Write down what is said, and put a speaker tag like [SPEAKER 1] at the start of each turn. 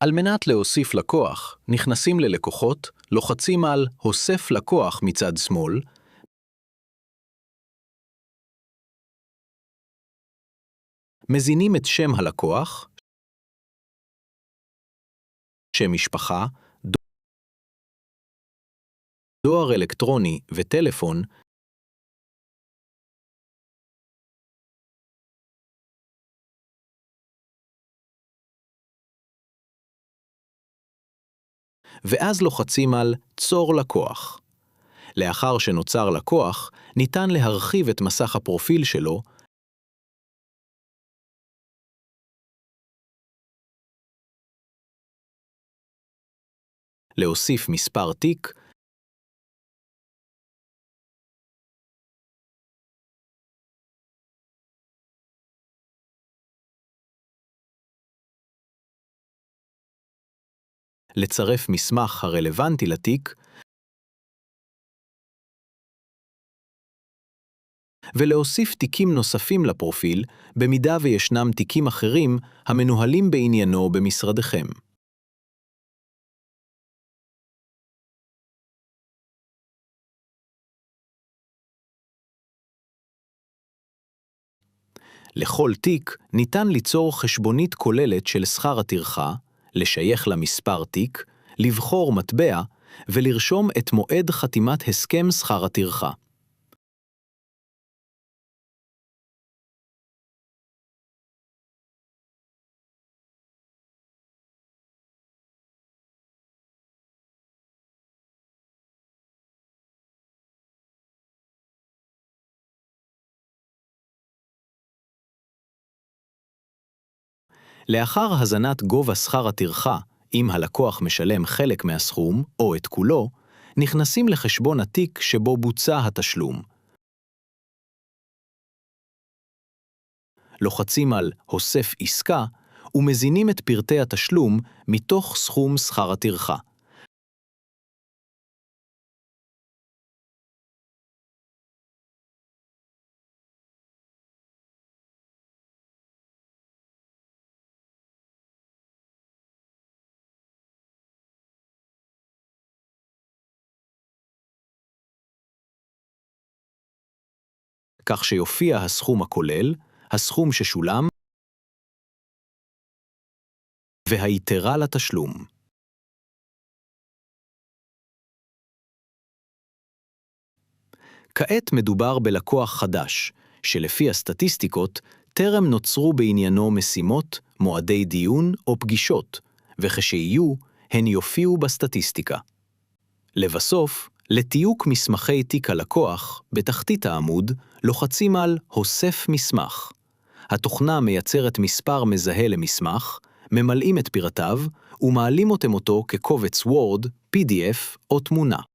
[SPEAKER 1] על מנת להוסיף לקוח, נכנסים ללקוחות, לוחצים על הוסף לקוח מצד שמאל, מזינים את שם הלקוח, שם משפחה, דואר אלקטרוני וטלפון, ואז לוחצים על צור לקוח. לאחר שנוצר לקוח, ניתן להרחיב את מסך הפרופיל שלו, להוסיף מספר תיק, לצרף מסמך הרלוונטי לתיק, ולהוסיף תיקים נוספים לפרופיל, במידה וישנם תיקים אחרים המנוהלים בעניינו במשרדכם. לכל תיק ניתן ליצור חשבונית כוללת של שכר הטרחה, לשייך למספר תיק, לבחור מטבע ולרשום את מועד חתימת הסכם שכר הטרחה. לאחר הזנת גובה שכר הטרחה, אם הלקוח משלם חלק מהסכום או את כולו, נכנסים לחשבון התיק שבו בוצע התשלום. לוחצים על הוסף עסקה ומזינים את פרטי התשלום מתוך סכום שכר הטרחה. כך שיופיע הסכום הכולל, הסכום ששולם, והיתרה לתשלום. כעת מדובר בלקוח חדש, שלפי הסטטיסטיקות טרם נוצרו בעניינו משימות, מועדי דיון או פגישות, וכשיהיו, הן יופיעו בסטטיסטיקה. לבסוף, לתיוק מסמכי תיק הלקוח, בתחתית העמוד, לוחצים על הוסף מסמך. התוכנה מייצרת מספר מזהה למסמך, ממלאים את פרטיו, ומעלים אותו כקובץ וורד, PDF או תמונה.